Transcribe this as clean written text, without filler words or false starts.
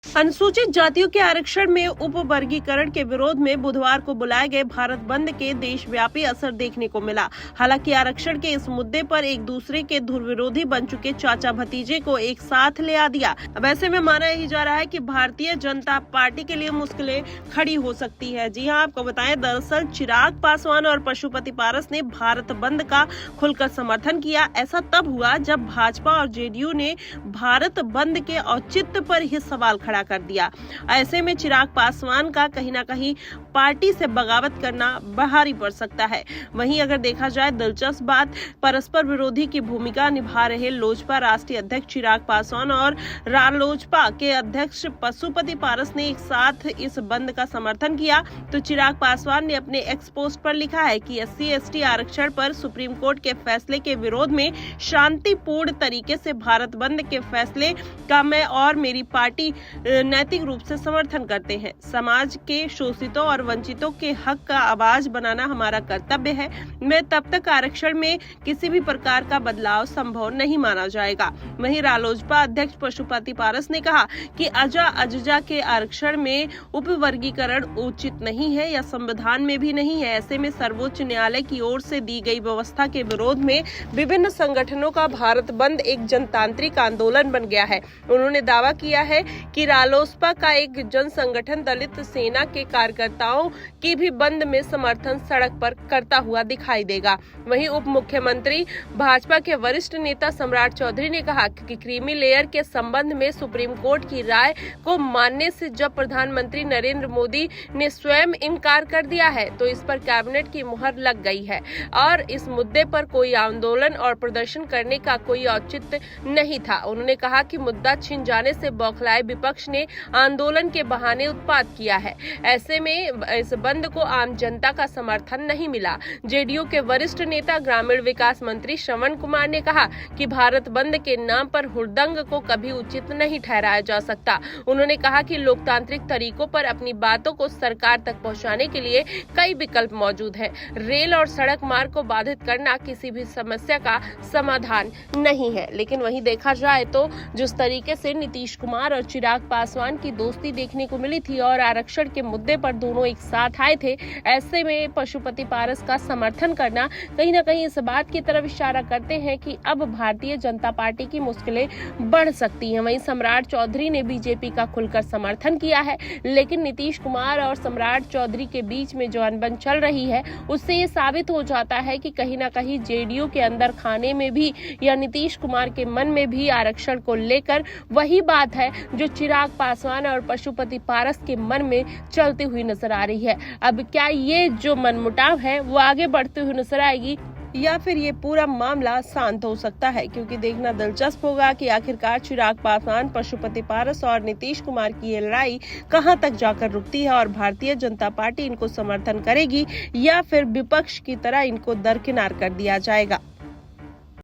अनुसूचित जातियों के आरक्षण में उपवर्गीकरण के विरोध में बुधवार को बुलाए गए भारत बंद के देशव्यापी असर देखने को मिला। हालांकि आरक्षण के इस मुद्दे पर एक दूसरे के धुरविरोधी बन चुके चाचा भतीजे को एक साथ ले आ दिया। अब ऐसे में माना ही जा रहा है कि भारतीय जनता पार्टी के लिए मुश्किलें खड़ी हो सकती है। जी हां, आपको बताएं, दरअसल चिराग पासवान और पशुपति पारस ने भारत बंद का खुलकर समर्थन किया। ऐसा तब हुआ जब भाजपा और जेडीयू ने भारत बंद के औचित्य पर ही सवाल खड़ा कर दिया। ऐसे में चिराग पासवान का कहीं ना कहीं पार्टी से बगावत करना भारी पड़ सकता है। वहीं अगर देखा जाए, दिलचस्प बात, परस्पर विरोधी की भूमिका निभा रहे लोजपा राष्ट्रीय अध्यक्ष चिराग पासवान और रालोजपा के अध्यक्ष पशुपति पारस ने एक साथ इस बंद का समर्थन किया। तो चिराग पासवान ने अपने एक्स पोस्ट पर लिखा है कि SC/ST आरक्षण पर सुप्रीम कोर्ट के फैसले के विरोध में शांतिपूर्ण तरीके से भारत बंद के फैसले का मैं और मेरी पार्टी नैतिक रूप से समर्थन करते हैं। समाज के शोषितों और वंचितों के हक का आवाज बनाना हमारा कर्तव्य है। मैं तब तक आरक्षण में किसी भी प्रकार का बदलाव संभव नहीं माना जाएगा। वहीं रालोजपा अध्यक्ष पशुपति पारस ने कहा कि अजजा के आरक्षण में उपवर्गीकरण उचित नहीं है या संविधान में भी नहीं है। ऐसे में सर्वोच्च न्यायालय की ओर से दी गई व्यवस्था के विरोध में विभिन्न संगठनों का भारत बंद एक जनतांत्रिक आंदोलन बन गया है। उन्होंने दावा किया है कि रालोसपा का एक जन संगठन दलित सेना के कार्यकर्ताओं की भी बंद में समर्थन सड़क पर करता हुआ दिखाई देगा। वहीं उप मुख्यमंत्री भाजपा के वरिष्ठ नेता सम्राट चौधरी ने कहा कि क्रीमी लेयर के संबंध में सुप्रीम कोर्ट की राय को मानने से जब प्रधानमंत्री नरेंद्र मोदी ने स्वयं इनकार कर दिया है तो इस पर कैबिनेट की मुहर लग गई है और इस मुद्दे पर कोई आंदोलन और प्रदर्शन करने का कोई औचित्य नहीं था। उन्होंने कहा कि मुद्दा छिन जाने से बौखलाए विपक्ष ने आंदोलन के बहाने उत्पात किया है। ऐसे में इस बंद को आम जनता का समर्थन नहीं मिला। जेडीयू के वरिष्ठ नेता ग्रामीण विकास मंत्री श्रवण कुमार ने कहा कि भारत बंद के नाम पर हुड़दंग को कभी उचित नहीं ठहराया जा सकता। उन्होंने कहा कि लोकतांत्रिक तरीकों पर अपनी बातों को सरकार तक पहुंचाने के लिए कई विकल्प मौजूद है। रेल और सड़क मार्ग को बाधित करना किसी भी समस्या का समाधान नहीं है। लेकिन वहीं देखा जाए तो जिस तरीके से नीतीश कुमार और चिराग पासवान की दोस्ती देखने को मिली थी और आरक्षण के मुद्दे पर दोनों एक साथ आए थे, ऐसे में पशुपति पारस का समर्थन करना कहीं ना कहीं इस बात की तरफ इशारा करते हैं कि अब भारतीय जनता पार्टी की मुश्किलें बढ़ सकती हैं। वहीं सम्राट चौधरी ने बीजेपी का खुलकर समर्थन किया है, लेकिन नीतीश कुमार और सम्राट चौधरी के बीच में जो अनबन चल रही है उससे ये साबित हो जाता है कि कहीं ना कहीं जेडीयू के अंदर खाने में भी या नीतीश कुमार के मन में भी आरक्षण को लेकर वही बात है जो चिराग पासवान और पशुपति पारस के मन में चलती हुई नजर आ रही है। अब क्या ये जो मनमुटाव है वो आगे बढ़ते हुए नजर आएगी या फिर ये पूरा मामला शांत हो सकता है, क्योंकि देखना दिलचस्प होगा कि आखिरकार चिराग पासवान, पशुपति पारस और नीतीश कुमार की ये लड़ाई कहां तक जाकर रुकती है और भारतीय जनता पार्टी इनको समर्थन करेगी या फिर विपक्ष की तरह इनको दरकिनार कर दिया जाएगा।